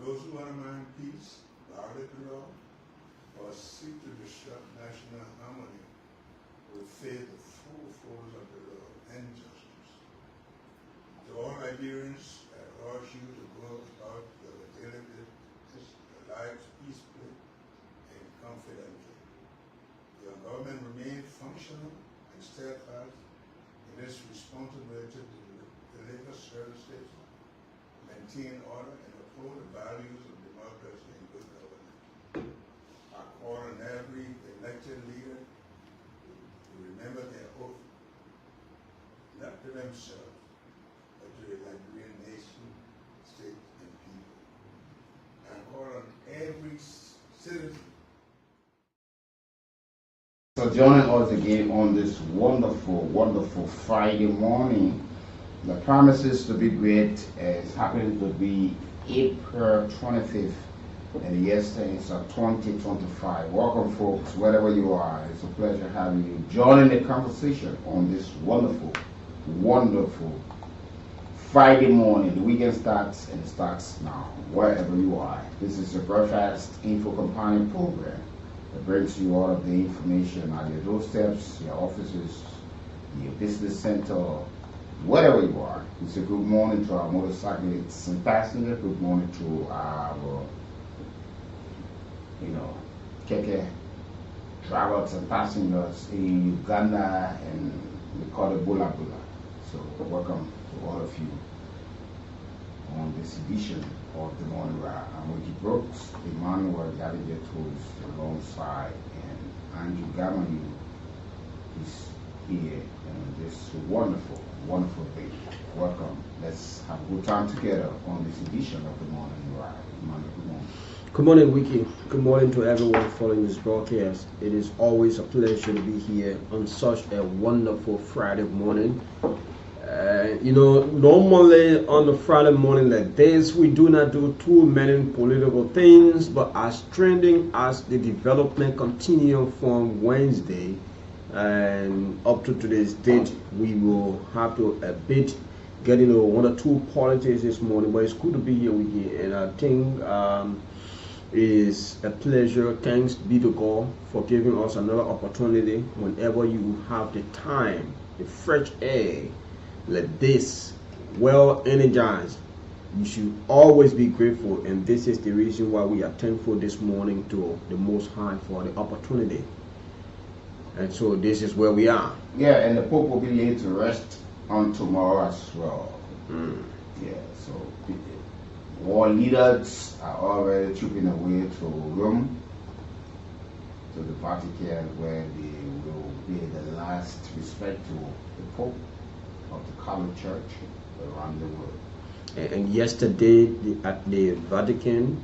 Those who undermine peace, violate the law, or seek to disrupt national harmony will face the full force of the law and justice. To all Liberians, I urge you to go about your daily lives peacefully and confidently. Your government remains functional and steadfast in its responsibility to deliver services, maintain order, and uphold the values of democracy and good governance. I call on every elected leader to remember their oath, not to themselves, but to the Liberian nation, state, and people. I call on every citizen. So joining us again on this wonderful, wonderful Friday morning. The promises to be great is happening to be April 25th, and the year stands at 2025. Welcome, folks, wherever you are. It's a pleasure having you joining the conversation on this wonderful, wonderful Friday morning. The weekend starts, and it starts now, wherever you are. This is your breakfast info companion program that brings you all of the information at your doorsteps, your offices, your business center, wherever you are. It's a good morning to our motorcyclists and passengers. Good morning to our, keke travelers and passengers in Uganda, and we call it Bula Bula. So welcome to all of you on this edition of the morning ride. I'm Weekie Brooks, Emmanuel alongside, and Andrew Gamanu is here on this wonderful, wonderful day. Welcome. Let's have a good time together on this edition of the morning ride. Emmanuel, good morning. Good morning, Weekie. Good morning to everyone following this broadcast. It is always a pleasure to be here on such a wonderful Friday morning. Normally on the Friday morning like this, we do not do too many political things, but as trending as the development continue from Wednesday and up to today's date, we will have to a bit get into one or two politics this morning, but it's good to be here with you, and I think it is a pleasure. Thanks be to God for giving us another opportunity. Whenever you have the time, the fresh air like this, well energized, you should always be grateful, and this is the reason why we are thankful this morning to the Most High for the opportunity. And so this is where we are. Yeah, and the Pope will be laid to rest on tomorrow as well. Yeah, so world leaders are already trooping away to Rome, to the Vatican, where they will pay the last respect to the Pope of the Catholic Church around the world. And yesterday at the Vatican,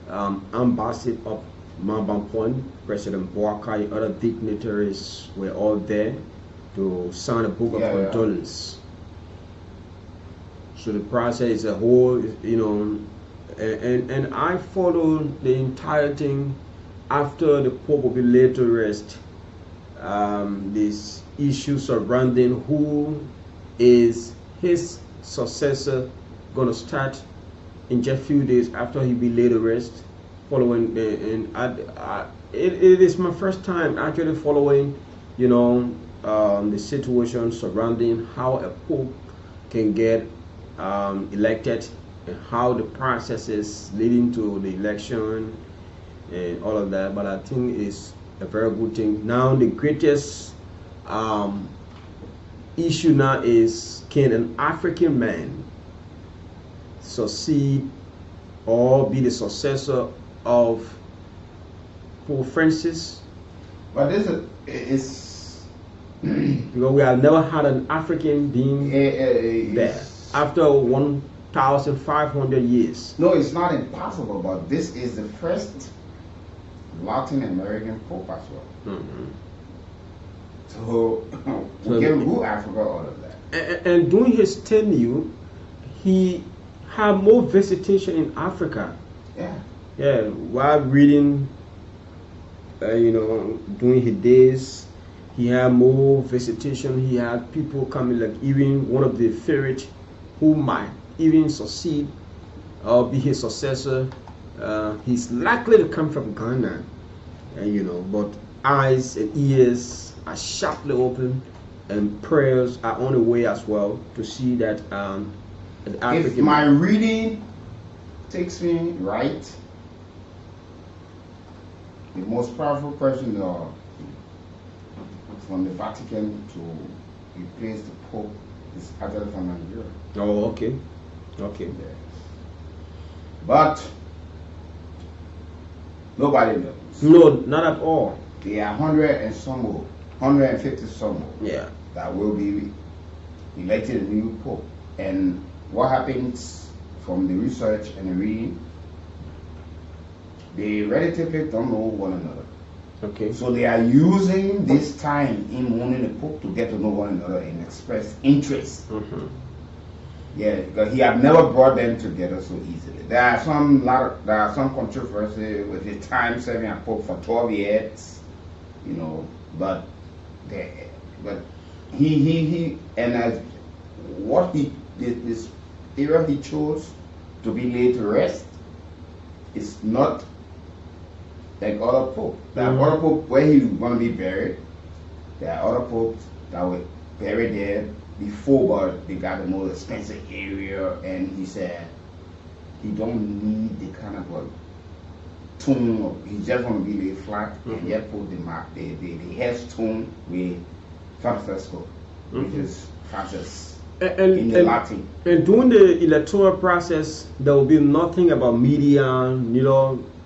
Ambassador of Mabampoint, President Boakai, other dignitaries were all there to sign a book of condolence. So the process is a whole, and I followed the entire thing after the Pope will be laid to rest. This issue surrounding who is his successor going to start in just a few days after he be laid to rest. Following it is my first time actually following, the situation surrounding how a pope can get elected, and how the process is leading to the election and all of that. But I think it's a very good thing. Now the greatest issue now is, can an African man succeed or be the successor of Pope Francis? But this is because we have never had an African being there after 1,500 years. No, it's not impossible, but this is the first Latin American Pope as well. So we can rule Africa out of that. And during his tenure, he had more visitation in Africa. Yeah, while reading, during his days, he had more visitation. He had people coming, like even one of the favorite who might even succeed be his successor. He's likely to come from Ghana, and but eyes and ears are sharply open, and prayers are on the way as well to see that the African. If my reading takes me right, the most powerful person from the Vatican to replace the Pope is Natl from Nigeria. Oh, okay. Okay. Yes. But nobody knows. No, not at all. There are 100 and some more, 150 some more Yeah. that will be elected a new Pope. And what happens from the research and the reading, they relatively don't know one another. Okay. So they are using this time in wanting the Pope to get to know one another and express interest. Mm-hmm. Yeah, because he had never brought them together so easily. There are some controversy with his time serving a Pope for 12 years, but he and as what he did, this era he chose to be laid to rest is not like other popes. There are other popes where he was going to be buried. There are other popes that were buried there before, but they got the more expensive area, and he said he don't need the kind of a tomb. He just want to be laid flat, and yet put the headstone with Francisco, which is Francis in the Latin. And during the electoral process, there will be nothing about media,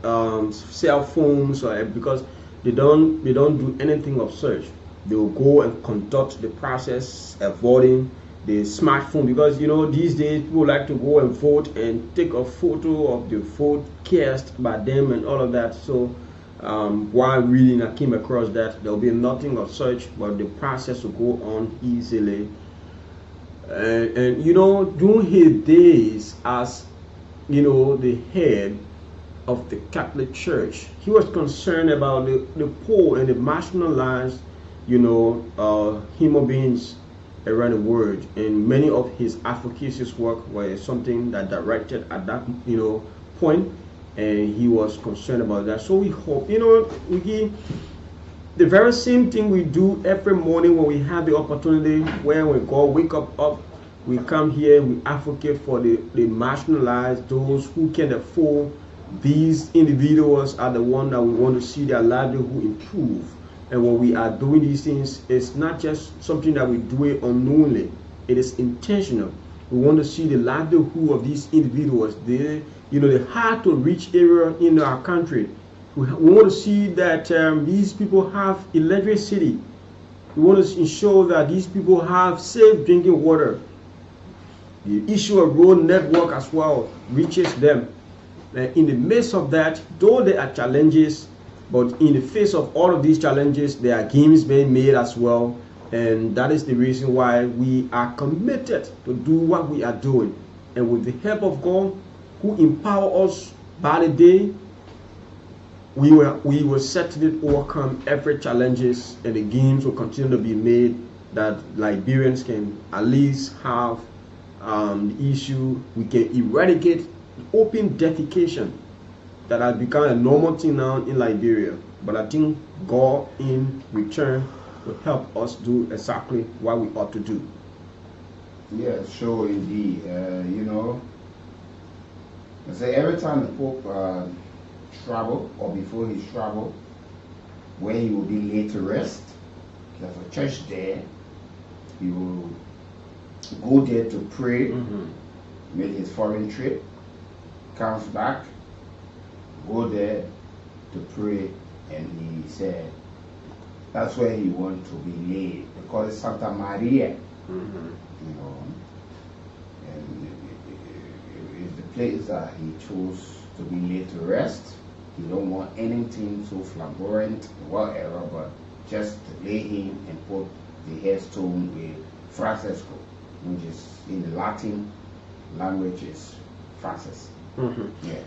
cell phones, because they don't do anything of such. They will go and conduct the process of voting, the smartphone, because these days people like to go and vote and take a photo of the vote cast by them and all of that. So while reading, I came across that there will be nothing of such, but the process will go on easily. And during his days as the head of the Catholic Church, he was concerned about the poor and the marginalized human beings around the world, and many of his advocacy work were something that directed at that point, and he was concerned about that. So we hope Weekie, the very same thing we do every morning when we have the opportunity, where we go wake up, we come here, we advocate for the marginalized, those who can afford. These individuals are the ones that we want to see their livelihood improve. And when we are doing these things, it's not just something that we do it unknowingly. It is intentional. We want to see the livelihood of these individuals. The hard to reach area in our country. We want to see that these people have electricity. We want to ensure that these people have safe drinking water. The issue of road network as well reaches them. In the midst of that, though there are challenges, but in the face of all of these challenges, there are gains being made as well. And that is the reason why we are committed to do what we are doing. And with the help of God, who empower us by the day, we will certainly overcome every challenges, and the gains will continue to be made, that Liberians can at least have the issue. We can eradicate open defecation that has become a normal thing now in Liberia. But I think God in return will help us do exactly what we ought to do. Yeah, sure indeed. I say every time the Pope travel, or before his travel, where he will be laid to rest, there's a church there. He will go there to pray, make his foreign trip, comes back, go there to pray, and he said that's where he wants to be laid, because it's Santa Maria, and it's the place that he chose to be laid to rest. He don't want anything so flamboyant, whatever, but just to lay him and put the headstone with Francisco, which is in the Latin language is Francis. Yeah.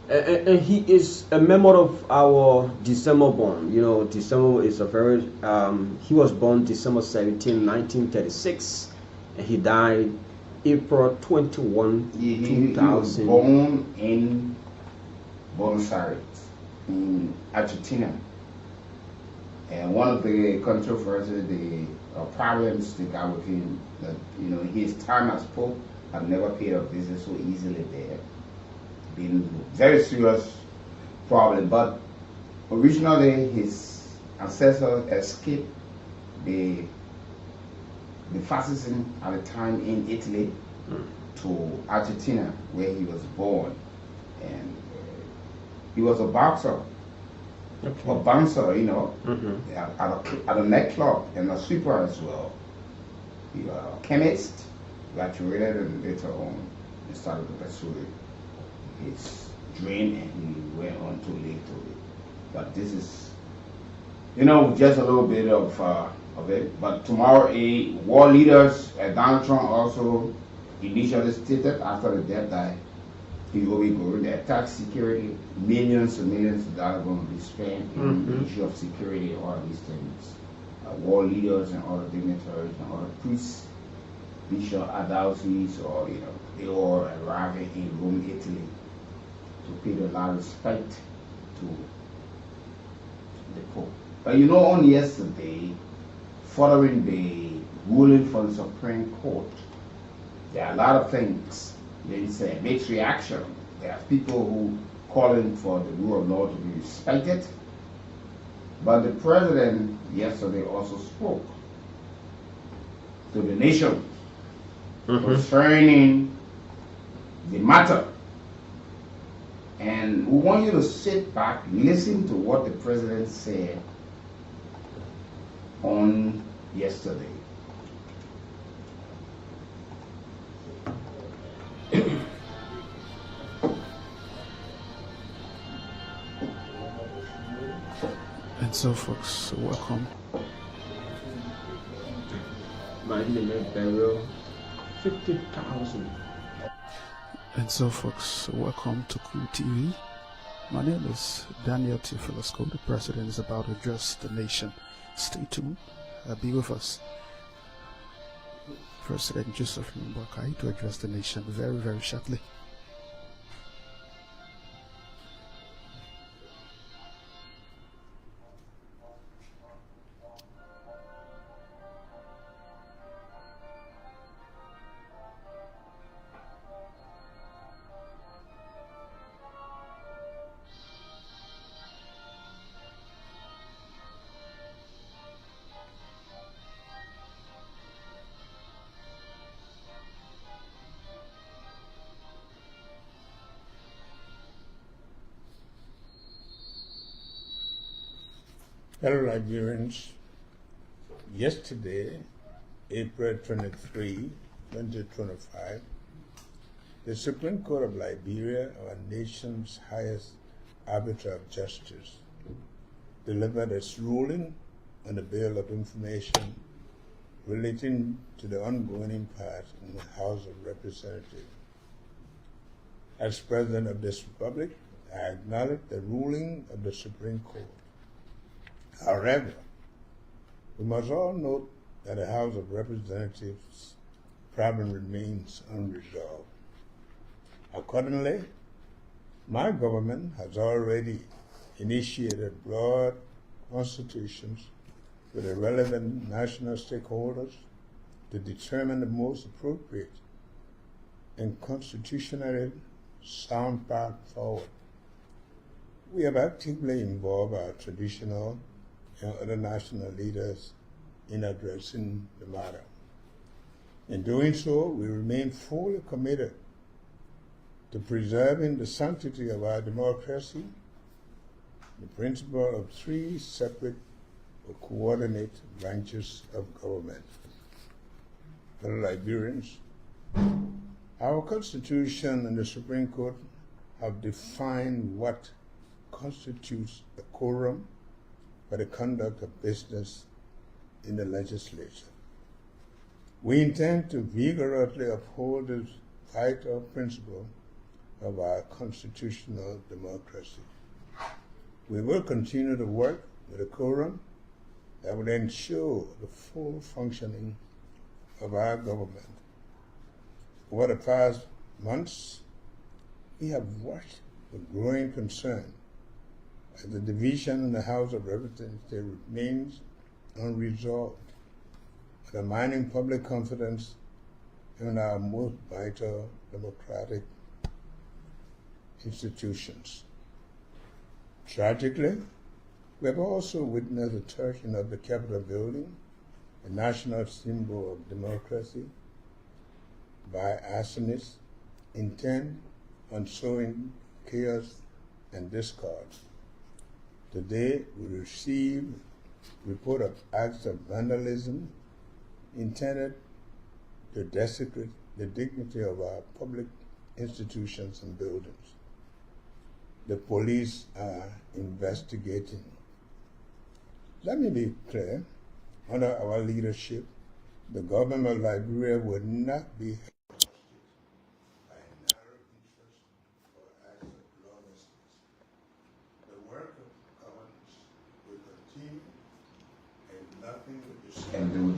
And he is a member of our December born. December is a very, he was born December 17, 1936, and he died April 21, He was 2000. born in Buenos Aires, in Argentina. And one of the controversies, the problems they got with him, that his time as Pope had never paid a visit so easily there. Been very serious problem, but originally his ancestors escaped the fascism at the time in Italy to Argentina, where he was born, and he was a boxer, a bouncer, at a nightclub and a sweeper as well. He was a chemist, graduated, and later on he started to pursue his dream, and he went on to live to it. But this is, just a little bit of it. But tomorrow, war leaders, Donald Trump also initially stated after the death that he will be going to attack security. Millions and millions of dollars going to be spent in the issue of security, all these things. War leaders and other dignitaries and other priests, bishop, adulteries, or they all arriving in Rome, Italy, to pay a lot of respect to the Pope. But on yesterday, following the ruling from the Supreme Court, there are a lot of things. It's a mixed reaction. There are people who calling for the rule of law to be respected. But the president yesterday also spoke to the nation concerning the matter. And we want you to sit back, listen to what the president said on yesterday. And so, folks, welcome. My limit burial, 50,000. And so, folks, welcome to Cool TV. My name is Daniel Teofilosco. The president is about to address the nation. Stay tuned. Be with us. President Joseph Mbokai to address the nation very, very shortly. Fellow Liberians, yesterday, April 23, 2025, the Supreme Court of Liberia, our nation's highest arbiter of justice, delivered its ruling on the Bill of Information relating to the ongoing impasse in the House of Representatives. As President of this Republic, I acknowledge the ruling of the Supreme Court. However, we must all note that the House of Representatives' problem remains unresolved. Accordingly, my government has already initiated broad consultations with the relevant national stakeholders to determine the most appropriate and constitutionally sound path forward. We have actively involved our traditional and other national leaders in addressing the matter. In doing so, we remain fully committed to preserving the sanctity of our democracy, the principle of three separate or coordinate branches of government. Fellow Liberians, our Constitution and the Supreme Court have defined what constitutes a quorum for the conduct of business in the legislature. We intend to vigorously uphold this vital principle of our constitutional democracy. We will continue to work with a quorum that will ensure the full functioning of our government. over the past months, we have watched with growing concern as the division in the House of Representatives remains unresolved, undermining public confidence in our most vital democratic institutions. Tragically, we have also witnessed the torching of the Capitol building, a national symbol of democracy, by arsonists intent on sowing chaos and discord. Today, we received report of acts of vandalism intended to desecrate the dignity of our public institutions and buildings. The police are investigating. Let me be clear, under our leadership, the government of Liberia will not be held by narrow interests or acts of lawlessness. The work of governance will continue and nothing will be And they will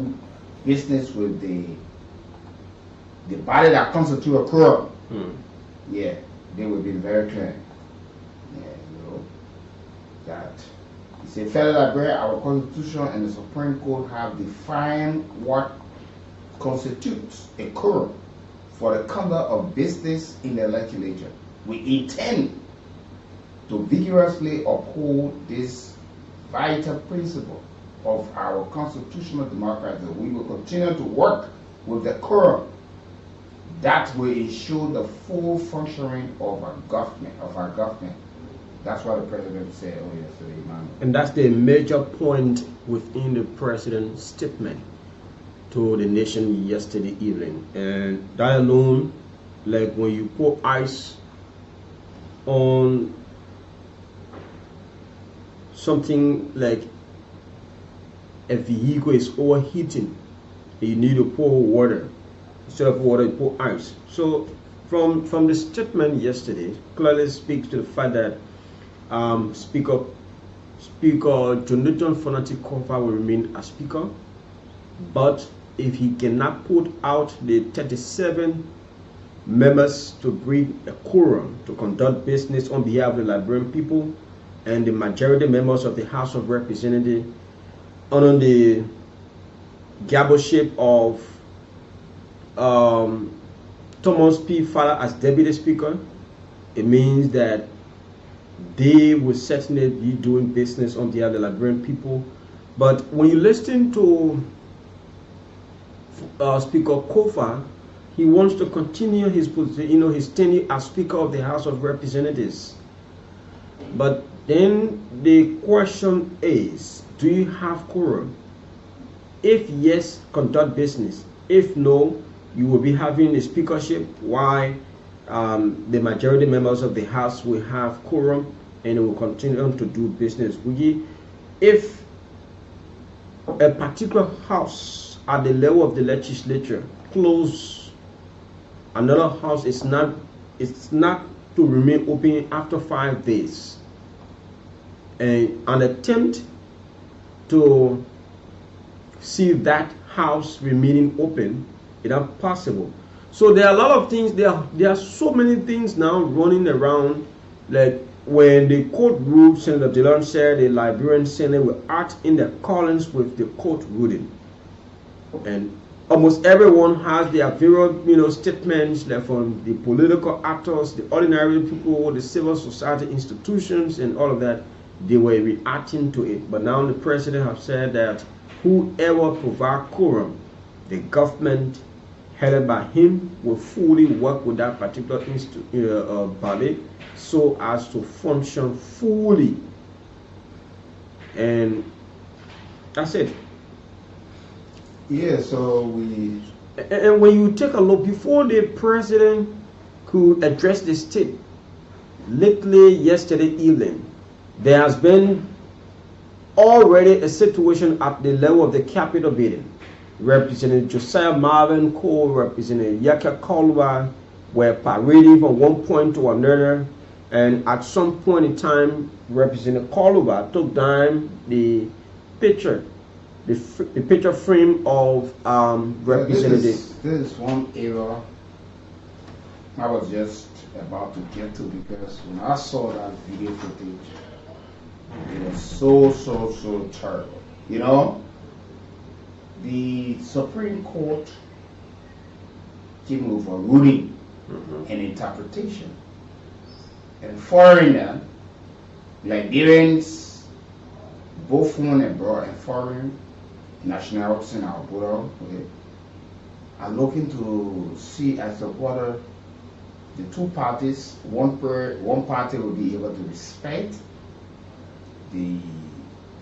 do business with the body that constitute a quorum. Yeah, they will be very clear. Yeah, you know, that it's a federal Liberia, our constitution and the Supreme Court have defined what constitutes a quorum for the conduct of business in the legislature. We intend to vigorously uphold this vital principle of our constitutional democracy. We will continue to work with the quorum that will ensure the full functioning of our government. That's what the president said yesterday, Emmanuel. And that's the major point within the president's statement to the nation yesterday evening. And that alone, like when you put ice on something like a vehicle is overheating, you need to pour water. Instead of water, you pour ice. So from the statement yesterday, clearly speaks to the fact that Speaker Jonathan Fanatic Kofa will remain as Speaker, but if he cannot put out the 37 members to bring a quorum to conduct business on behalf of the Liberian people and the majority members of the House of Representatives under the gableship of Thomas P. Fowler as Deputy Speaker, it means that they will certainly be doing business on behalf of the Liberian people. But when you listen to Speaker Kofa, he wants to continue his position, his tenure as Speaker of the House of Representatives. But then the question is, do you have quorum? If yes, conduct business. If no, you will be having a speakership while the majority members of the House will have quorum and will continue to do business. If a particular house at the level of the legislature close, another house is not to remain open after 5 days, and an attempt to see that house remaining open, it's not possible. So there are a lot of things. There are so many things now running around. Like when the court ruled, Senator Dillon said the Liberian Senate will act in accordance with the court ruling, and almost everyone has their various statements, like from the political actors, the ordinary people, the civil society institutions, and all of that. They were reacting to it. But now the president has said that whoever provide quorum, the government headed by him will fully work with that particular body so as to function fully. And that's it. Yeah, so we... And when you take a look, before the president could address the state, lately yesterday evening, there has been already a situation at the level of the Capitol building. Representative Josiah Marvin Cole, Representative Yaka Kolwa were parading from one point to another, and at some point in time, Representative Kolwa took down the picture, the picture frame of Representative. This is one era I was just about to get to, because when I saw that video footage, it was so terrible. You know, the Supreme Court came over ruling an interpretation, and foreigner, Liberians, both foreign and abroad and foreign nationalities in our border, okay, are looking to see as to whether the two parties, one party will be able to respect the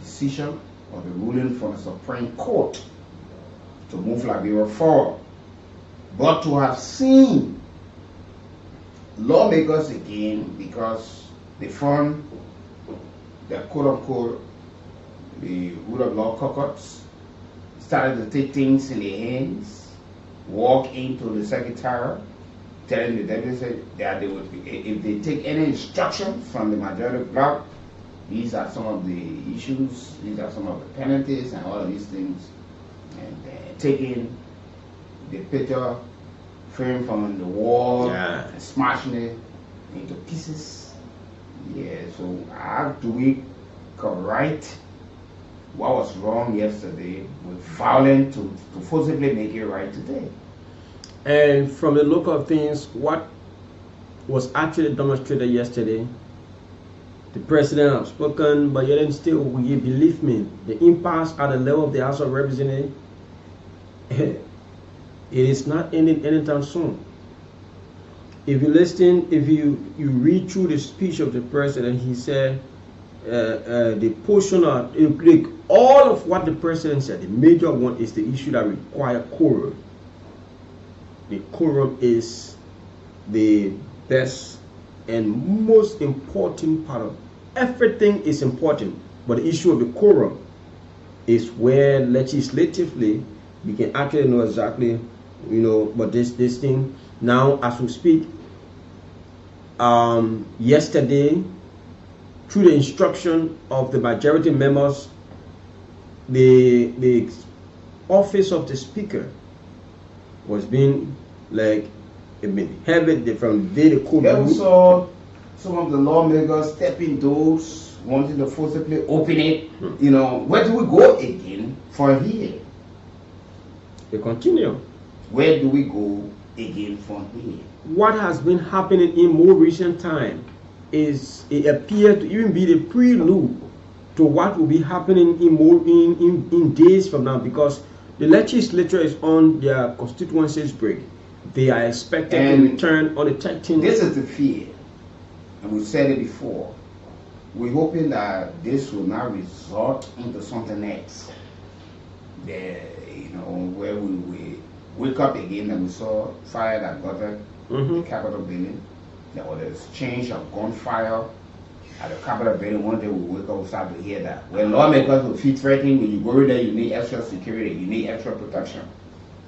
decision or the ruling from the Supreme Court to move Liberia forward. But to have seen lawmakers again, because they formed the quote-unquote the rule of law caucus, started to take things in their hands, walk into the secretariat, telling the deputy that they would be, if they take any instruction from the majority bloc, these are some of the issues, these are some of the penalties and all of these things, and taking the picture frame from the wall and smashing it into pieces. Yeah, so how do we correct what was wrong yesterday with violence to forcibly make it right today? And from the look of things, what was actually demonstrated yesterday, the president has spoken, but yet still, believe me, the impasse at the level of the House of Representatives, it is not ending anytime soon. If you listen, if you read through the speech of the president, he said the portion of all of what the president said, the major one is the issue that require quorum. The quorum is the best and most important part of everything. Is important, but the issue of the quorum is where legislatively we can actually know exactly, but this thing now as we speak, yesterday, through the instruction of the majority members, the office of the speaker was being heavy from the day the code. Then we saw some of the lawmakers stepping those wanting to forcibly open it. Where do we go again from here? They continue. Where do we go again from here? What has been happening in more recent time is it appeared to even be the prelude to what will be happening in days from now, because the legislature is on their constituencies break. They are expected to return on the 13th. This is the fear, and we've said it before. We're hoping that this will not result into something else. Where we wake up again and we saw fire that got the Capitol building. There was an exchange of gunfire at the Capitol building. One day we wake up, we start to hear that. When lawmakers will feel threatened, when you go in there, you need extra security, you need extra protection.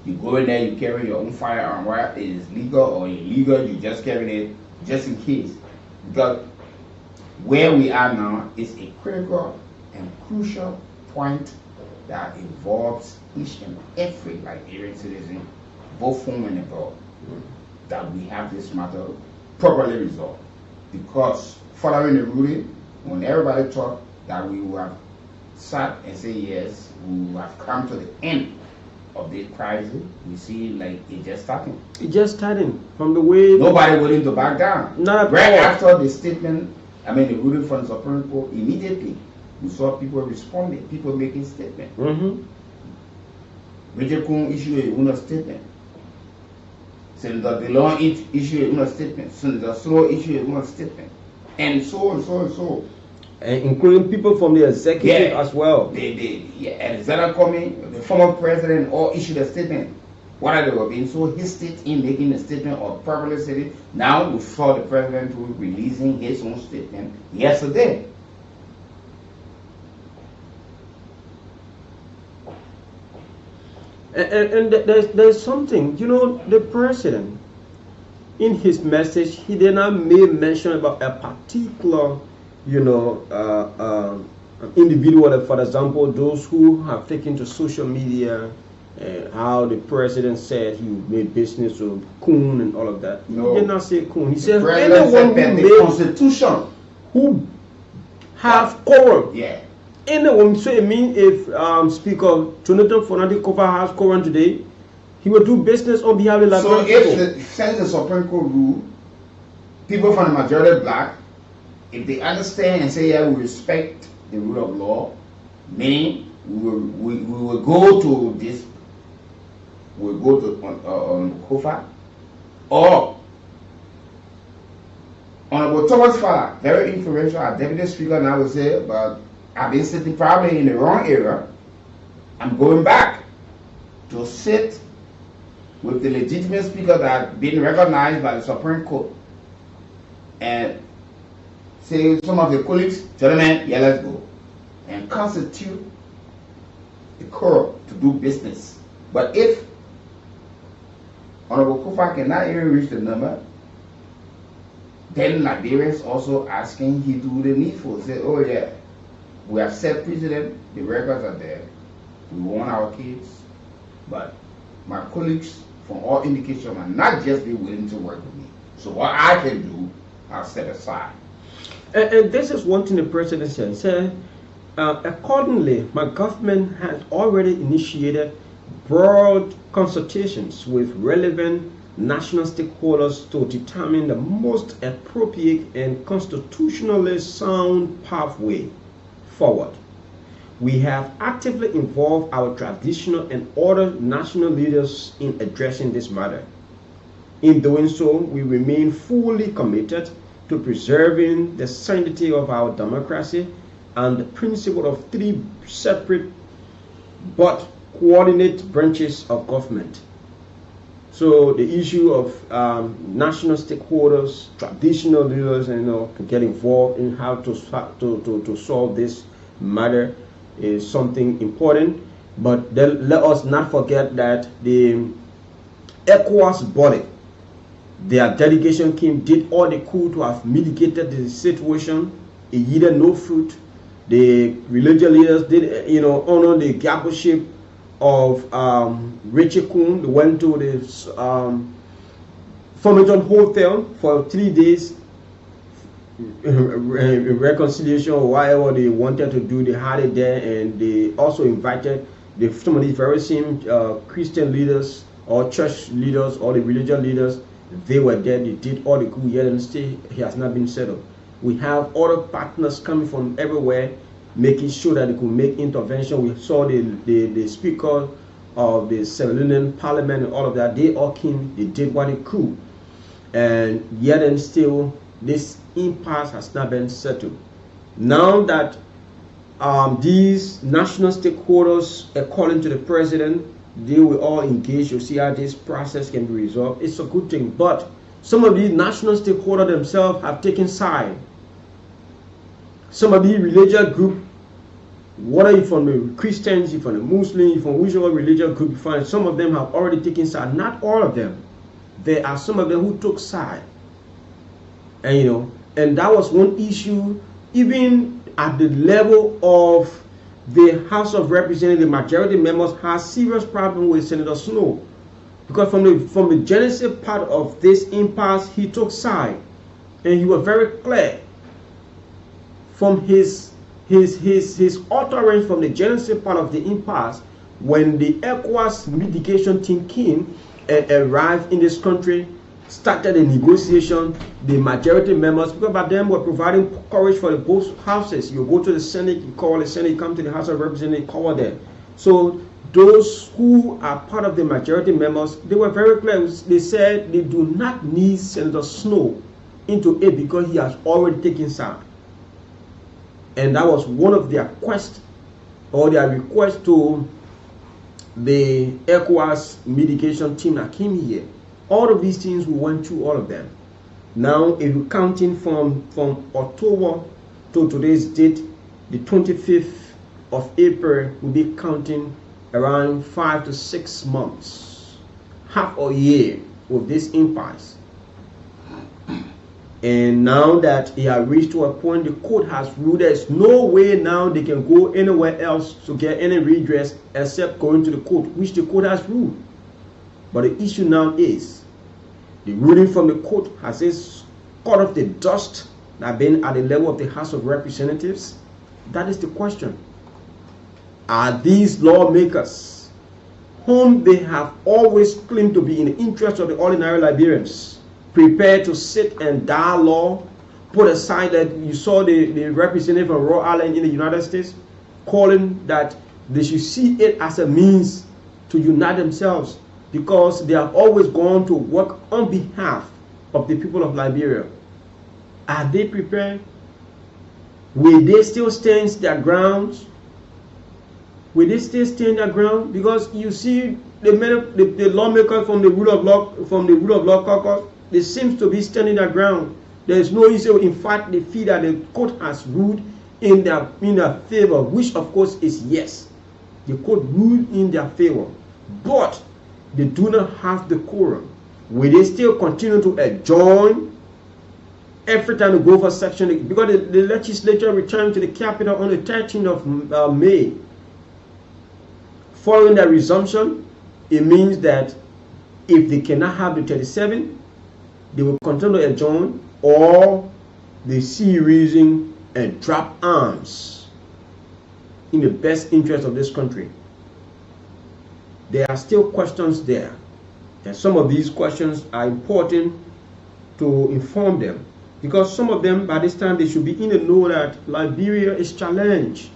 You go in there, you carry your own firearm, whether it is legal or illegal, you just carry it just in case. Because where we are now is a critical and crucial point that involves each and every Liberian citizen, both home and abroad, that we have this matter properly resolved. Because following the ruling, when everybody thought that we would have sat and say yes, we have come to the end of the crisis, we see it just starting. It just starting from the way nobody willing to back down. Not right all. After the statement, the ruling from the Supreme Court, immediately we saw people responding, people making statements. Major Kun issued a statement. Senator DeLong issued a statement. Senator Slow issued a statement, and so on, so and so. Including people from the executive as well. Alexander Comey, the former president, all issued a statement. Why they were being so hasty in making a statement or properly said it. Now we saw the president releasing his own statement yesterday. And there's something, the president, in his message, he did not make mention about a particular individual, for example, those who have taken to social media how the president said he made business with Kuhn and all of that. No. He did not say Kuhn. He said President anyone said who the made, Constitution. who have quorum. Yeah. Anyone, so it means if Speaker Jonathan Fonadi Kofa has quorum today, he will do business on behalf of the So Liberian if since the Supreme Court rule, people from the majority black, if they understand and say, yeah, we respect the rule of law, meaning we will go to this, we'll go to Kofa, or Honorable Thomas Fowler, very influential, our deputy speaker now will say, but I've been sitting probably in the wrong era. I'm going back to sit with the legitimate speaker that been recognized by the Supreme Court and say some of your colleagues, gentlemen, yeah, let's go, and constitute a quorum to do business. But if Honorable Kofa cannot even reach the number, then Liberians also asking he do the needful. Say, oh yeah, we have set precedent, the records are there, we want our kids, but my colleagues from all indication might not just be willing to work with me. So what I can do, I'll step aside. And this is one thing the president said. He said, accordingly, my government has already initiated broad consultations with relevant national stakeholders to determine the most appropriate and constitutionally sound pathway forward. We have actively involved our traditional and other national leaders in addressing this matter. In doing so, we remain fully committed to preserving the sanctity of our democracy and the principle of three separate but coordinate branches of government. So the issue of national stakeholders, traditional leaders, can get involved in how to solve this matter is something important. But then let us not forget that the ECOWAS body, their delegation came, did all they could to have mitigated the situation. It yielded no fruit. The religious leaders did, honor the gableship of Richie Kuhn. They went to the Formation Hotel for 3 days reconciliation or whatever they wanted to do. They had it there, and they also invited some of these very same Christian leaders or church leaders or the religious leaders. They were there. They did all they could, yet and still he has not been settled. We have other partners coming from everywhere, making sure that they could make intervention. We saw the speaker of the civilian parliament and all of that. They all came, they did what they could. And yet and still, this impasse has not been settled. Now that these national stakeholders, according to the president, they will all engage to see how this process can be resolved. It's a good thing. But some of these national stakeholders themselves have taken side. Some of these religious groups, whether you're from the Christians, you're from the Muslims, you're from whichever religious group you find, some of them have already taken side. Not all of them. There are some of them who took side. And and that was one issue, even at the level of the House of Representatives, the majority members had serious problem with Senator Snow, because from the genesis part of this impasse, he took side, and he was very clear from his utterance from the genesis part of the impasse when the ECOWAS mitigation team came and arrived in this country, started a negotiation. The majority members, because by them were providing courage for the both houses. You go to the Senate, you call the Senate, you come to the House of Representatives, cover them. So those who are part of the majority members, they were very clear. They said they do not need Senator Snow into it because he has already taken side. And that was one of their requests to the ECOWAS mitigation team that came here. All of these things, we went through all of them. Now, if you're counting from October to today's date, the 25th of April, we'll be counting around 5 to 6 months, half a year with this impasse. And now that he has reached to a point, the court has ruled there's no way now they can go anywhere else to get any redress except going to the court, which the court has ruled. But the issue now is the ruling from the court has cut off the dust that has been at the level of the House of Representatives. That is the question. Are these lawmakers, whom they have always claimed to be in the interest of the ordinary Liberians, prepared to sit and dialogue, put aside that you saw the representative from Rhode Island in the United States calling that they should see it as a means to unite themselves because they have always gone to work on behalf of the people of Liberia. Are they prepared? Will they still stand their grounds? Will they still stand their ground? Because you see the lawmakers from the rule of law caucus, they seem to be standing their ground. There is no issue. In fact, they feel that the court has ruled in their favor, which of course is yes. The court ruled in their favor, but they do not have the quorum. Will they still continue to adjourn every time they go for section? Because the legislature returned to the capital on the 13th of May. Following that resumption, it means that if they cannot have the 37, they will continue to adjourn, or they see reason and drop arms in the best interest of this country. There are still questions there, and some of these questions are important to inform them, because some of them by this time they should be in the know that Liberia is challenged.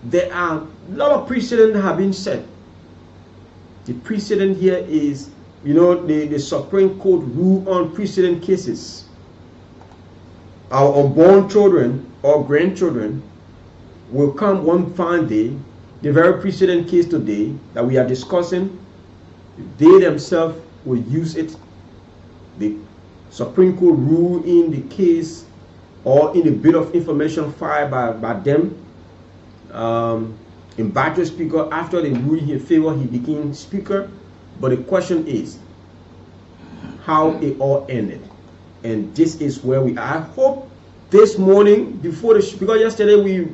There are a lot of precedents that have been set. The precedent here is, the Supreme Court rule on precedent cases. Our unborn children or grandchildren will come one fine day, the very precedent case today that we are discussing, they themselves will use it. The Supreme Court rule in the case or in the bit of information filed by them. In battle speaker, after they ruled in favor, he became speaker. But the question is how it all ended, and this is where we are. I hope this morning before the because yesterday we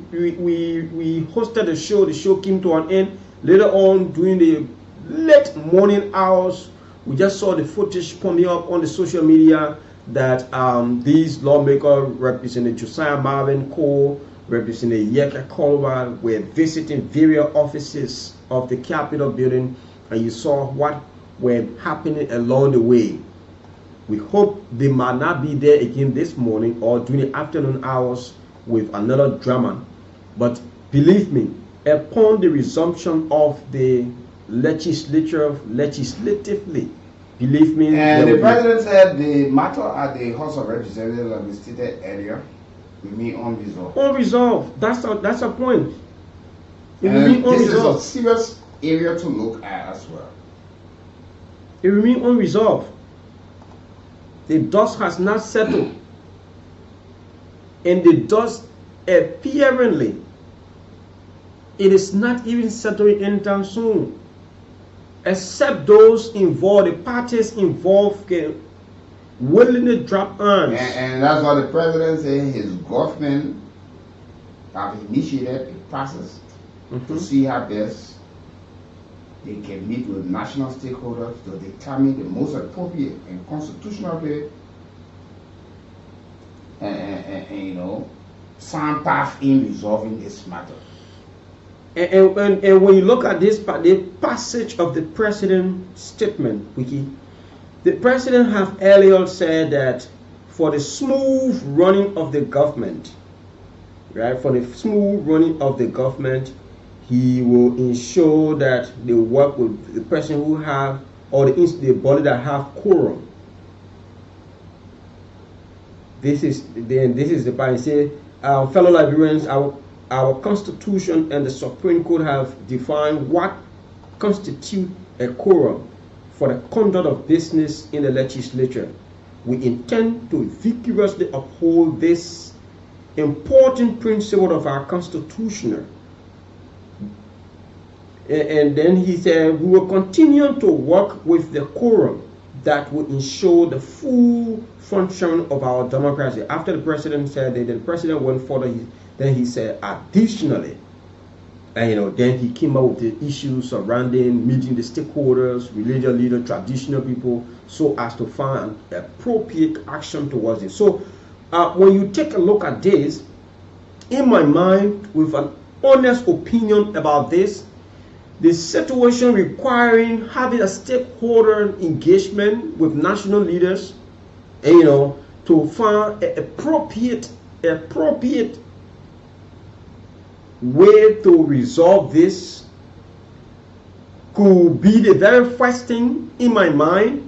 hosted the show. The show came to an end. Later on during the late morning hours, we just saw the footage pumping up on the social media that these lawmakers representing Josiah Marvin Cole, representing Yeka Colbert, were visiting various offices of the Capitol building, and you saw what were happening along the way. We hope they might not be there again this morning or during the afternoon hours with another drama. But believe me, upon the resumption of the legislatively, believe me. And the president said the matter at the House of Representatives, as we stated earlier, remain unresolved. Unresolved. That's a point. And this is a serious area to look at as well. It remains unresolved. The dust has not settled, and the dust apparently it is not even settling anytime soon, except those involved, the parties involved, can willingly drop arms. And that's what the president said. His government have initiated a process to see how best they can meet with national stakeholders to determine the most appropriate and constitutional way and sound path in resolving this matter. And when you look at this the passage of the president's statement, Weekie, the president have earlier said that for the smooth running of the government, right? For the smooth running of the government, he will ensure that they work with the person who have, or the body that have quorum. This is the part. Say, fellow Liberians, our Constitution and the Supreme Court have defined what constitutes a quorum for the conduct of business in the legislature. We intend to vigorously uphold this important principle of our Constitution. And then he said, we will continue to work with the quorum that will ensure the full function of our democracy. After the president said that, the president went further. Then he said, additionally, and then he came up with the issues surrounding meeting the stakeholders, religious leaders, traditional people, so as to find appropriate action towards it. So when you take a look at this, in my mind, with an honest opinion about this, the situation requiring having a stakeholder engagement with national leaders, and, to find an appropriate way to resolve this could be the very first thing in my mind.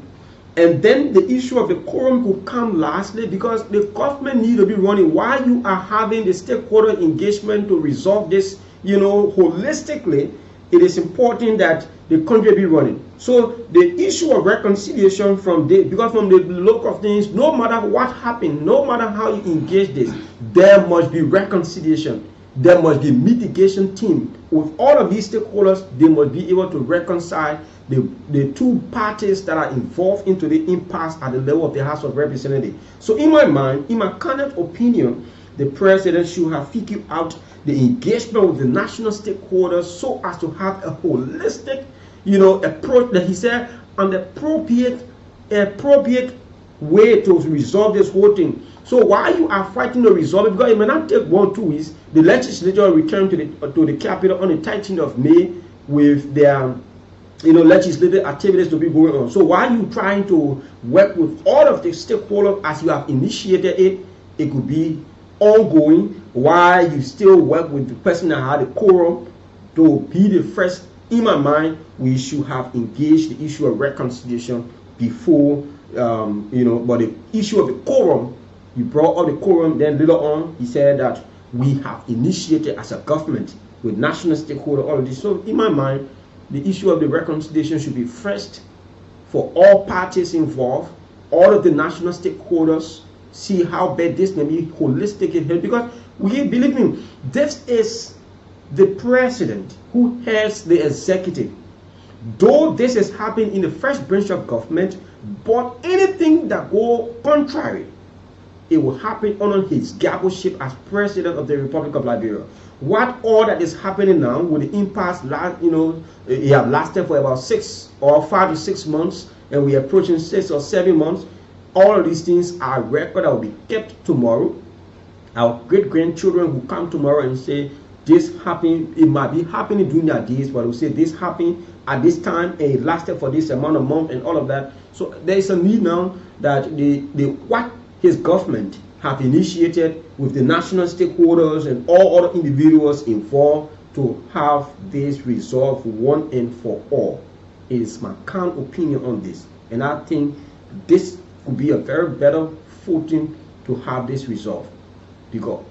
And then the issue of the quorum could come lastly, because the government need to be running while you are having the stakeholder engagement to resolve this, holistically. It is important that the country be running. So the issue of reconciliation because from the look of things, no matter what happened, no matter how you engage this, there must be reconciliation. There must be mitigation team. With all of these stakeholders, they must be able to reconcile the two parties that are involved into the impasse at the level of the House of Representatives. So in my mind, in my current opinion, the president should have figured out the engagement with the national stakeholders so as to have a holistic, approach that he said, an appropriate way to resolve this whole thing. So while you are fighting to resolve it, because it may not take 1 or 2 weeks, the legislature will return to the capital on the 13th of May with their legislative activities to be going on. So while you're trying to work with all of the stakeholders as you have initiated it, it could be ongoing while you still work with the person that had the quorum to be the first. In my mind, we should have engaged the issue of reconciliation before, but the issue of the quorum, he brought up the quorum, then later on, he said that we have initiated as a government with national stakeholders, all of this. So in my mind, the issue of the reconciliation should be first for all parties involved, all of the national stakeholders, see how bad this may be holistic in here. Because believe me, this is the president who heads the executive. Though this is happening in the first branch of government, but anything that go contrary, it will happen under his gavelship as president of the Republic of Liberia. What all that is happening now with the impasse, it have lasted for about 5 to 6 months, and we are approaching 6 or 7 months. All of these things are record that will be kept tomorrow. Our great-grandchildren will come tomorrow and say, this happened. It might be happening during their days, but we'll say this happened at this time, and it lasted for this amount of months and all of that. So there is a need now that what his government have initiated with the national stakeholders and all other individuals involved to have this resolved one and for all. It is my current opinion on this, and I think this could be a very better footing to have this resolved, because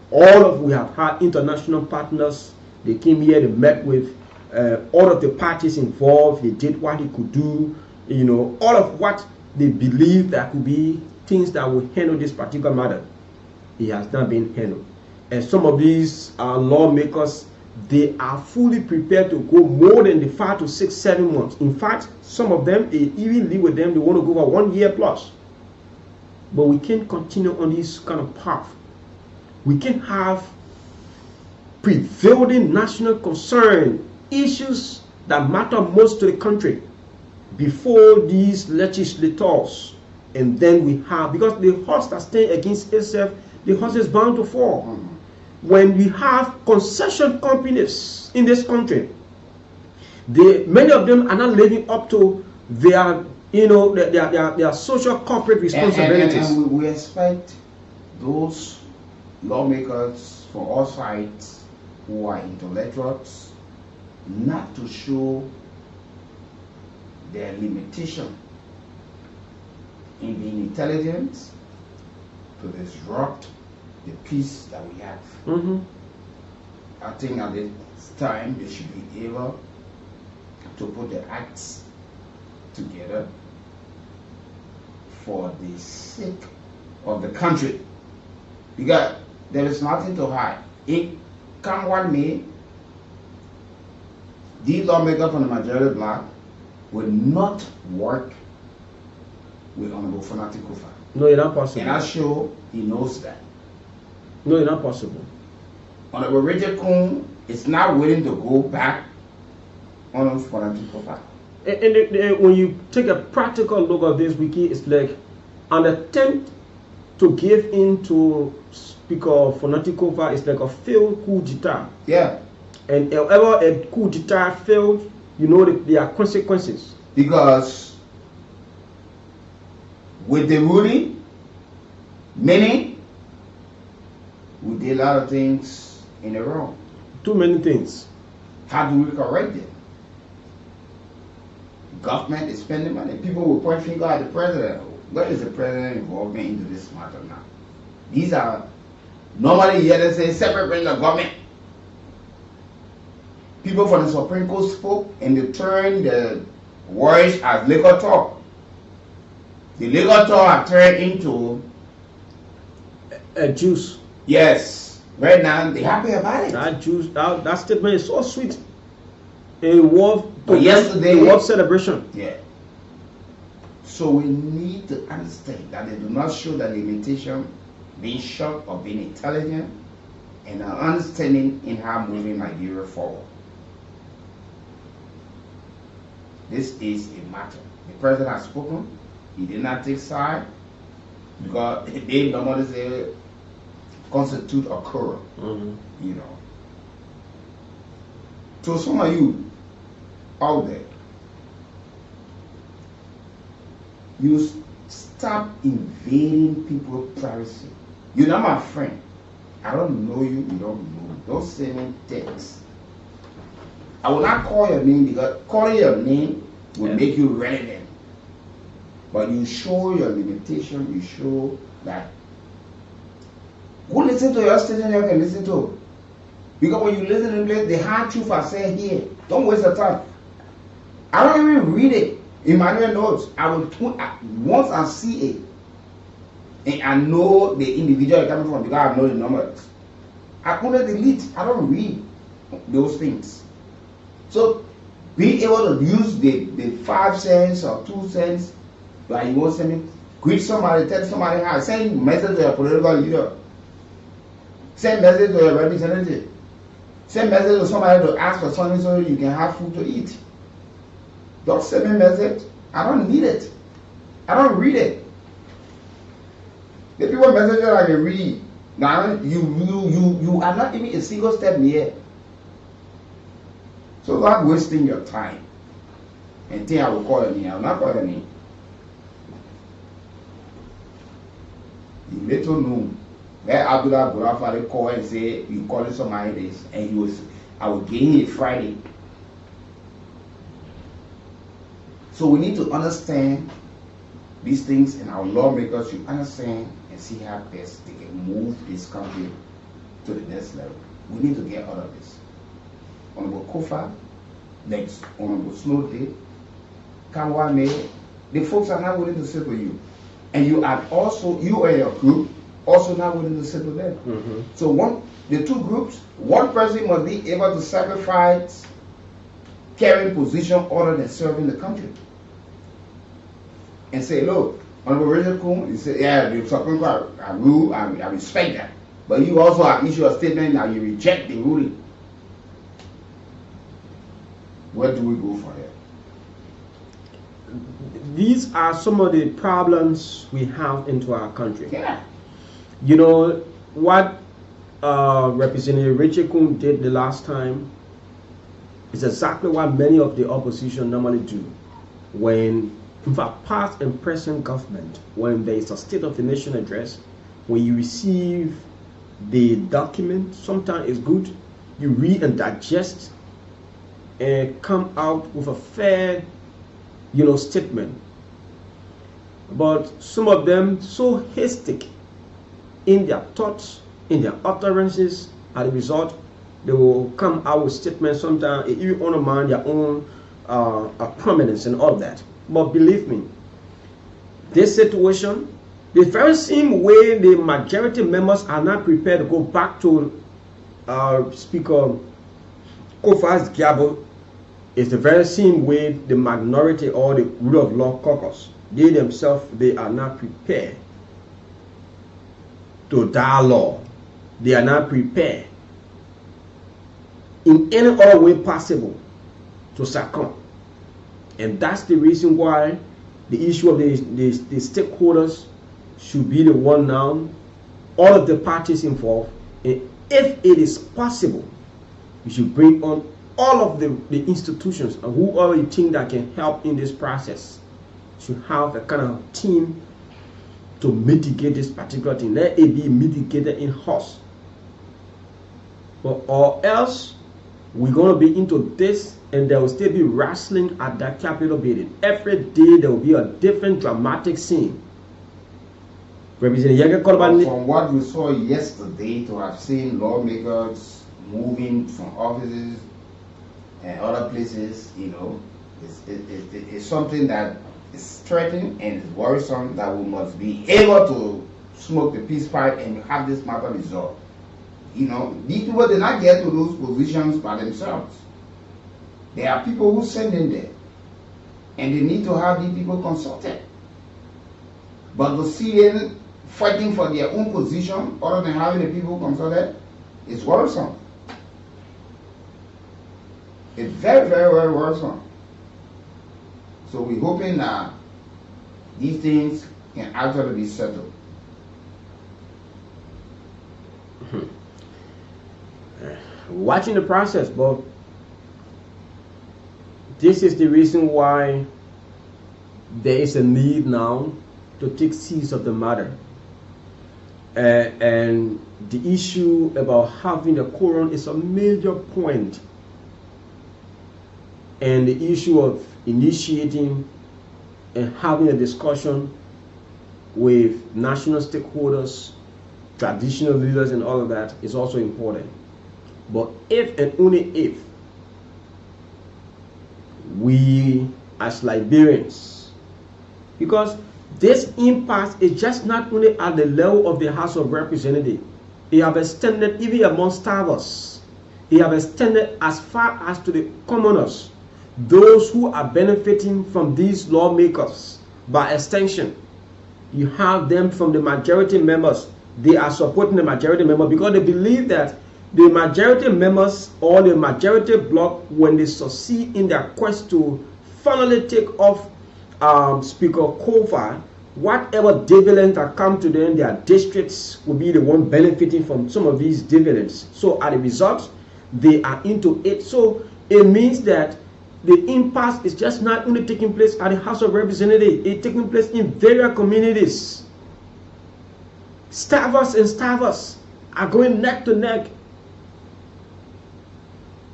we have had international partners. They came here, they met with all of the parties involved. They did what they could do, all of what they believe that could be things that will handle this particular matter. It has not been handled. And some of these lawmakers, they are fully prepared to go more than the 5 to 6, 7 months. In fact, some of them, even live with them, they want to go for 1 year plus. But we can't continue on this kind of path. We can have prevailing national concern, issues that matter most to the country before these legislators. And then we have, because the horse that stands against itself, the horse is bound to fall. When we have concession companies in this country, many of them are not living up to their social corporate responsibilities. And we expect those lawmakers for all sides who are intellectuals not to show their limitation in being intelligent to disrupt the peace that we have. I think at this time they should be able to put the acts together for the sake of the country, because there is nothing to hide. Come what may, the lawmaker from the majority bloc will not work with Honorable Fanati Kofa. No, it's not possible. And I'm sure he knows that. No, it's not possible. Honorable Richard Kuhn is not willing to go back on Fanati Kofa. And when you take a practical look at this, Weekie, it's like an attempt to give in to Speaker Fanati Kofa is like a failed coup d'etat. Yeah. And however a coup d'etat failed, you know that there are consequences. Because with the ruling, many we did a lot of things in the wrong. Too many things. How do we correct it? Government is spending money. People will point finger at the president. What is the president involvement into this matter now? These are normally here they say separate branch of government. People from the Supreme Court spoke and they turned the words as legal talk. The legal talk have turned into A juice. yes. Right now they're happy about it. That juice, that statement is so sweet. A war, But yesterday, a war celebration. yeah. So we need to understand that they do not show the limitation being sharp or being intelligent and an understanding in how moving Nigeria forward. This is a matter. The president has spoken. He did not take side because they normally say constitute a quarrel. You know. So some of you out there, you stop invading people's privacy. You're not my friend. I don't know you, you don't know me. Don't send me texts. I will not call your name because calling your name will make you relevant. But you show your limitation, you show that who listen to your station you can listen to. Because when you listen to English, the hard truth I say here. Don't waste your time. I don't even read it. Emmanuel knows. I will once I see it, and I know the individual coming from because I know the numbers. I couldn't delete. I don't read those things. So being able to use the 5 cents or 2 cents, like you want to send me, greet somebody, tell somebody hi, send message to your political leader, send message to your representative, send message to somebody to ask for something so you can have food to eat. Don't send me a message. I don't need it. I don't read it. The people message that I can read. Now you are not even a single step near. So not wasting your time. And think I will call your name. I will not call your name. You little know where Abdullah Burafari call and say you calling somebody this and you was I will gain it Friday. So we need to understand these things, and our lawmakers should understand and see how best they can move this country to the next level. We need to get out of this. Honorable Kofa, next Honorable Snow did, Kanwane, the folks are not willing to sit with you. And you are also, you and your group, also not willing to sit with them. So the two groups, one person must be able to sacrifice carrying position other than serving the country. And say, look, Honorable Richard Kuhn, you say, yeah, the Supreme Court, I rule, I respect that. But you also have issued a statement that you reject the ruling. Where do we go from here? These are some of the problems we have into our country. Yeah. You know, what Representative Richard Kuhn did the last time is exactly what many of the opposition normally do. When, in fact, past and present government, when there is a State of the Nation address, when you receive the document, sometimes it's good, you read and digest and come out with a fair, statement. But some of them so hasty in their thoughts, in their utterances, as a result, they will come out with statements sometimes even undermine their own prominence and all that. But believe me, this situation, the very same way the majority members are not prepared to go back to Speaker Kofa's gavel, is the very same way the minority or the rule of law caucus they themselves, they are not prepared to dialogue. They are not prepared in any other way possible to succumb. And that's the reason why the issue of the stakeholders should be the one now, all of the parties involved. And if it is possible, you should bring on all of the institutions and whoever you think that can help in this process. Should have a kind of team to mitigate this particular thing. Let it be mitigated in-house. Or else we're going to be into this and there will still be wrestling at that Capitol building. Every day there will be a different dramatic scene. From what we saw yesterday, to have seen lawmakers moving from offices and other places, you know, it's something that is threatening and is worrisome, that we must be able to smoke the peace pipe and have this matter resolved. You know, these people did not get to those positions by themselves. There are people who send in there, and they need to have these people consulted. But to see them fighting for their own position other than having the people consulted is worrisome. It's very, very, very worrisome. So we're hoping that these things can actually be settled. Watching the process, but this is the reason why there is a need now to take seize of the matter. And the issue about having a quorum is a major point. And the issue of initiating and having a discussion with national stakeholders, traditional leaders and all of that is also important. But if and only if we as Liberians, because this impasse is just not only at the level of the House of Representatives, it have extended even amongst starvers. It have extended as far as to the commoners, those who are benefiting from these lawmakers. By extension, you have them from the majority members. They are supporting the majority member because they believe that the majority members or the majority bloc, when they succeed in their quest to finally take off Speaker Kovar, whatever dividends that come to them, their districts will be the one benefiting from some of these dividends. So as a result, they are into it. So it means that the impasse is just not only taking place at the House of Representatives, it's taking place in various communities. Starvers and starvers are going neck to neck.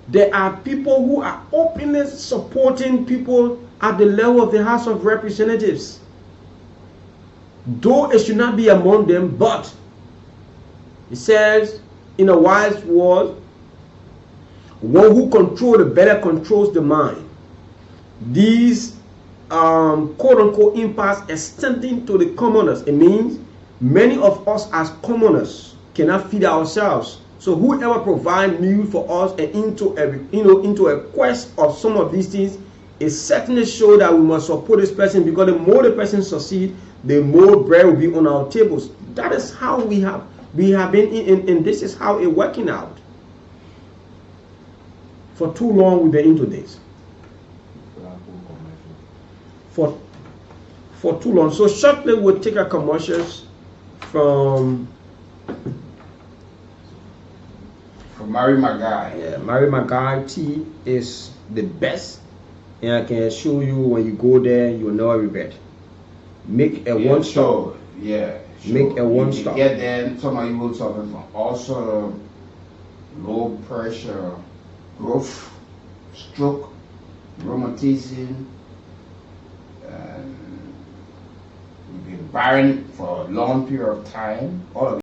There are people who are openly supporting people at the level of the House of Representatives. Though it should not be among them, but it says in a wise word, one who controls the better controls the mind. These quote-unquote impasse extending to the commoners. It means many of us as commoners cannot feed ourselves. So whoever provides meal for us and into a quest of some of these things, it certainly shows that we must support this person, because the more the person succeeds, the more bread will be on our tables. That is how we have been in, and this is how it's working out. For too long we've been into this. For too long. So shortly we'll take our commercials from Mary Magai. Yeah, Mary Magai tea is the best, and I can assure you when you go there, you will never regret. Make a one stop. Yeah, sure. Make a one stop. Get there. Some of you will suffer from also low pressure, growth, stroke, rheumatism, and you've been barren for a long period of time. All of